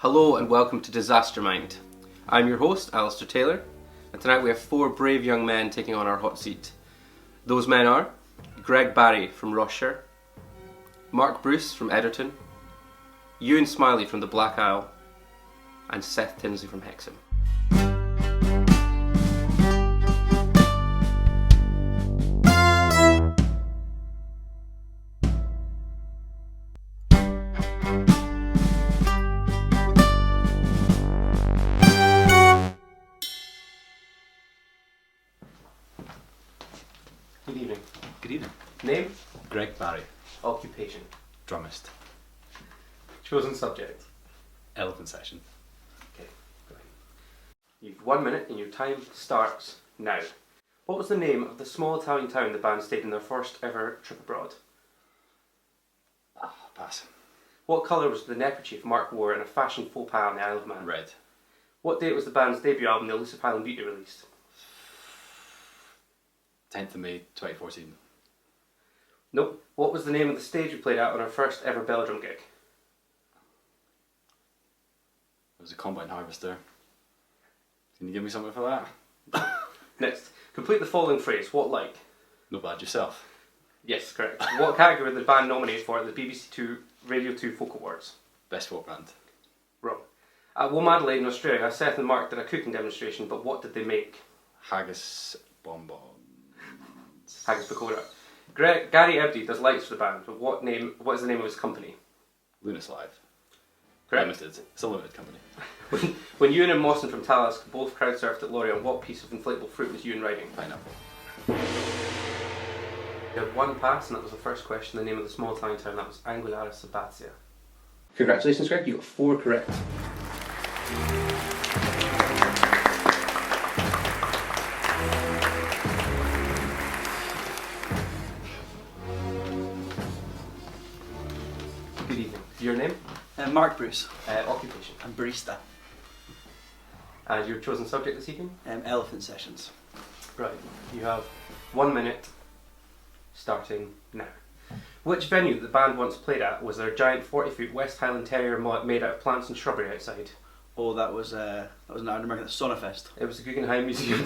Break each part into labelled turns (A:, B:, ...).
A: Hello and welcome to Disastermind. I'm your host, Alistair Taylor, and tonight we have four brave young men taking on our hot seat. Those men are Greg Barry from Ross-shire, Mark Bruce from Ederton, Ewan Smiley from the Black Isle, and Seth Tennessee from Hexham. Good evening.
B: Good evening.
A: Name?
B: Greg Barry.
A: Occupation.
B: Drummist.
A: Chosen subject.
B: Elephant session.
A: Okay, go ahead. You've 1 minute and your time starts now. What was the name of the small Italian town the band stayed in their first ever trip abroad?
B: Pass.
A: What colour was the neckerchief Mark wore in a fashion faux pas on the Isle of Man?
B: Red.
A: What date was the band's debut album, The Elusive Highland Beauty, released?
B: 10th of May 2014.
A: Nope. What was the name of the stage we played at on our first ever bell drum gig?
B: It was a combine harvester. Can you give me something for that?
A: Next. Complete the following phrase. What like?
B: No bad yourself.
A: Yes, correct. What category were the band nominated for at the BBC Two Radio 2 Folk Awards?
B: Best folk band.
A: Wrong. At Womadelaide in Australia, Seth and Mark did a cooking demonstration, but what did they make?
B: Haggis bonbons.
A: Haggis Pakora. Gary Ebdy does lights for the band, but what is the name of his company?
B: Lunas Live.
A: Correct.
B: Limited. It's a limited company.
A: When Ewan and Mawson from Tallaght both crowd surfed at Lorient, what piece of inflatable fruit was Ewan riding?
B: Pineapple.
A: You had one pass, and that was the first question. The name of the small Italian town, that was Anguillara Sabazia. Congratulations, Greg. You got 4 correct. Good evening. Your name?
C: Mark Bruce.
A: Occupation.
C: I'm barista.
A: And your chosen subject this evening?
C: Elephant sessions.
A: Right. You have 1 minute starting now. Which venue that the band once played at was their giant 40-foot West Highland Terrier made out of plants and shrubbery outside?
C: Oh, that was in Ireland, the Sonnafest.
A: It was the Guggenheim Museum.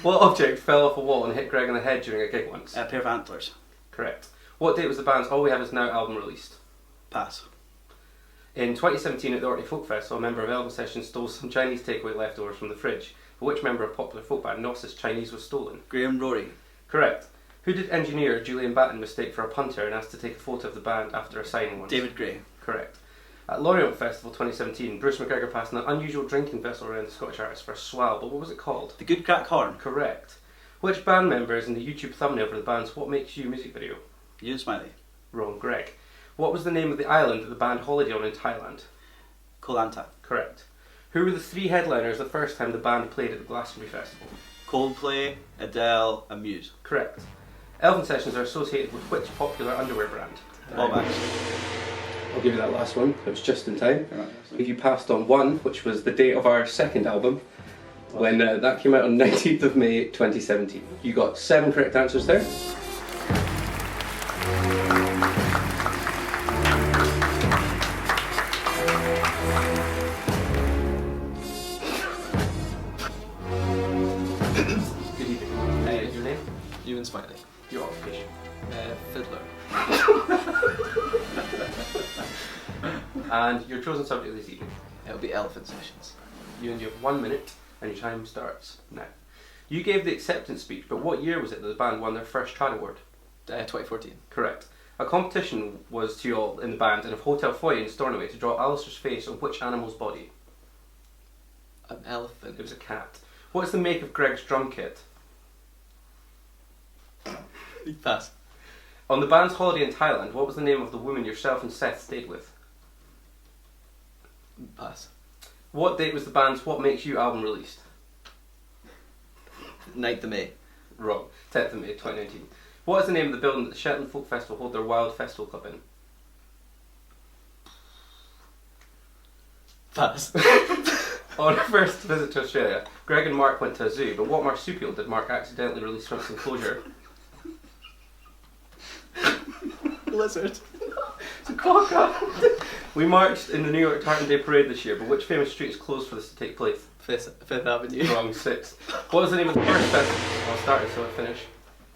A: What object fell off a wall and hit Greg on the head during a gig once?
C: A pair of antlers.
A: Correct. What date was the band's All We Have Is Now album released?
C: Pass.
A: In 2017 at the Orkney Folk Festival, a member of Elephant Session stole some Chinese takeaway leftovers from the fridge. But which member of popular folk band Gnosis Chinese was stolen?
C: Graham Rory.
A: Correct. Who did engineer Julian Batten mistake for a punter and asked to take a photo of the band after a signing once?
C: David Gray.
A: Correct. At Lorient Festival 2017, Bruce McGregor passed an unusual drinking vessel around the Scottish artist for a swell, but what was it called?
C: The Good Crack Horn.
A: Correct. Which band member is in the YouTube thumbnail for the band's What Makes You music video?
C: Ewan Smiley.
A: Wrong. Greg. What was the name of the island that the band holidayed on in Thailand?
C: Koh Lanta.
A: Correct. Who were the 3 headliners the first time the band played at the Glastonbury Festival?
C: Coldplay, Adele, and Muse.
A: Correct. Elephant Sessions are associated with which popular underwear brand?
C: Ballbacks.
A: I'll give you that last one. It was just in time. If you passed on 1, which was the date of our second album, when that came out on 19th of May 2017. You got 7 correct answers there. Good evening. Your name?
B: Ewan Smiley.
A: Your occupation?
B: Fiddler.
A: And your chosen subject this evening?
B: It'll be elephant sessions.
A: You have 1 minute and your time starts now. You gave the acceptance speech, but what year was it that the band won their first Trad Award?
B: 2014.
A: Correct. A competition was to you all in the band in a hotel foyer in Stornoway to draw Alistair's face on which animal's body?
B: An elephant.
A: It was a cat. What is the make of Greg's drum kit?
B: Pass.
A: On the band's holiday in Thailand, what was the name of the woman yourself and Seth stayed with?
B: Pass.
A: What date was the band's What Makes You album released?
C: 9th of May.
A: Wrong. 10th of May 2019. What is the name of the building that the Shetland Folk Festival hold their Wild Festival Club in?
B: Pass.
A: On our first visit to Australia, Greg and Mark went to a zoo, but what marsupial did Mark accidentally release from its enclosure?
C: Lizard.
A: It's a quokka. We marched in the New York Tartan Day Parade this year, but which famous street is closed for this to take place?
C: Fifth Avenue.
A: Wrong, 6th. What was the name of the first festival? I'll start it so I finish.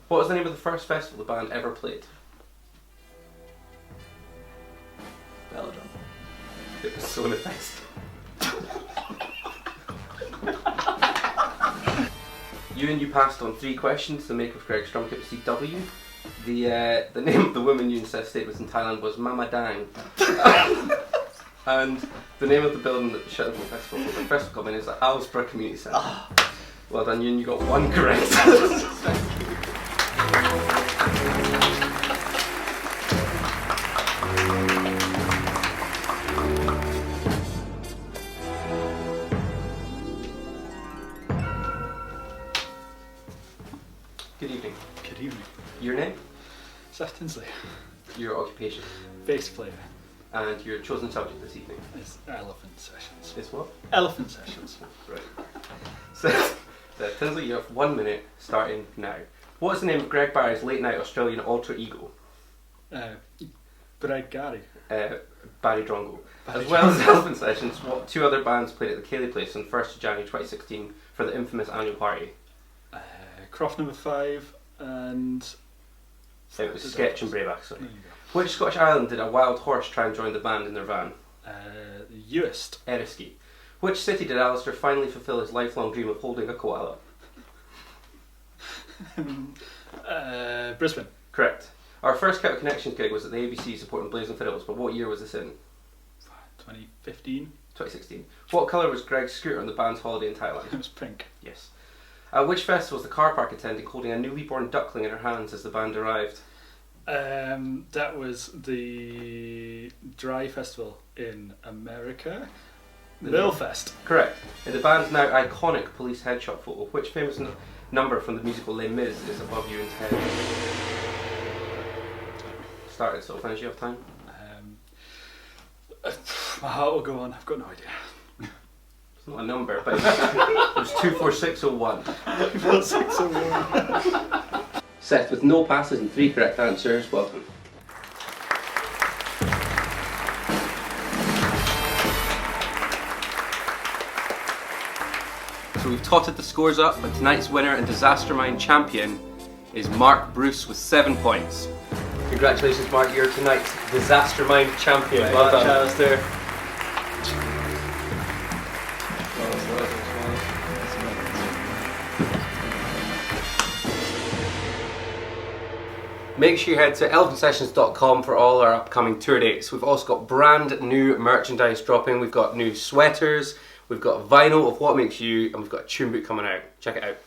A: What was the name of the first festival the band ever played?
C: Belgium.
A: It was Sona Fest. You passed on 3 questions to the maker of Greg's drum kit was CW. The name of the woman you and Seth stayed with in Thailand was Mama Dang. And the name of the building that the Shuttle Festival was the festival coming is the Alsborough Community Centre. Well done, you got 1 correct. Good evening.
D: Good evening.
A: Your name?
D: Seth Tennessee.
A: Your occupation?
D: Bass player.
A: And your chosen subject this evening?
D: It's elephant sessions.
A: Is what?
D: Elephant sessions.
A: Right. So Tinsley, you have 1 minute starting now. What is the name of Greg Barry's late night Australian alter ego?
D: Greg Gary.
A: Barry Drongo. As well as Elephant Sessions, what 2 other bands played at the Cayley Place on 1st of January 2016 for the infamous annual party?
D: Croft number 5 and...
A: It was Sketch and Brayback, sorry.
D: There you
A: Which Scottish island did a wild horse try and join the band in their van?
D: go. Uist.
A: Eriskay. Which city did Alistair finally fulfil his lifelong dream of holding a koala?
D: Brisbane.
A: Correct. Our first Kettle Connections gig was at the ABC supporting Blazing Fiddles, but what year was this in?
D: 2015.
A: 2016. What colour was Greg's scooter on the band's holiday in Thailand?
D: It was pink.
A: Yes. At which festival was the car park attending holding a newly born duckling in her hands as the band arrived?
D: That was the Dry Festival in America. Millfest.
A: Correct. In the band's now iconic police headshot photo, which famous number from the musical Les Mis is above Ewan's head? Started, so finish, you have time?
D: My heart will go on. I've got no idea.
A: It's not a number, but it was 24601.
D: 601.
A: Seth with no passes and 3 correct answers, well done. So we've totted the scores up, but tonight's winner and Disastermind champion is Mark Bruce with 7 points. Congratulations, Mark, you're tonight's Disastermind champion. Well done.
C: Alistair.
A: Make sure you head to elephantsessions.com for all our upcoming tour dates. We've also got brand new merchandise dropping. We've got new sweaters, we've got vinyl of What Makes You, and we've got a tune book coming out. Check it out.